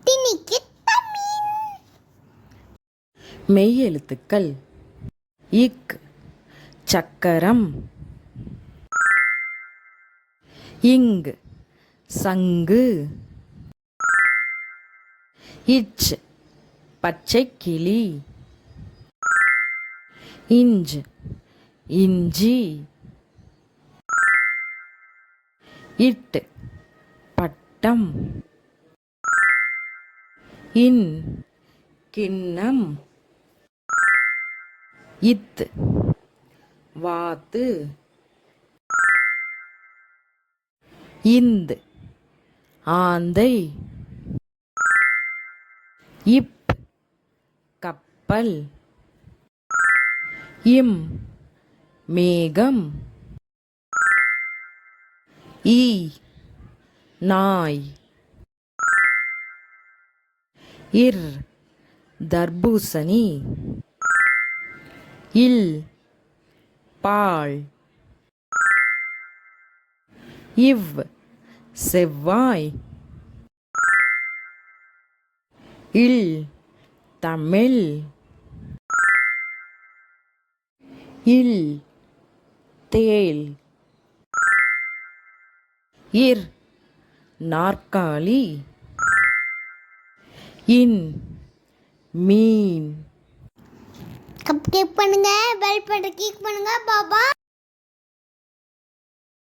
திணிக்கு தமிழ். மெய் எழுத்துக்கள் இக் சக்கரம், இங் சங்கு, இச் பச்சை கிளி, இஞ்ச் இஞ்சி, இட் பட்டம், இன் கிண்ணம், இத் வாத்து, இந்த் ஆந்தை, இப் கப்பல், இம் மேகம், ஈ நாய், இர் தர்பூசணி, இல் பால், இவ் செவ்வாய், இல் தமிழ், இல் தேள், இர் நாற்காலி, இன் மீன். சப்ஸ்கிரைப் பண்ணுங்க, பெல் பட்டன் கிளிக் பண்ணுங்க பாபா.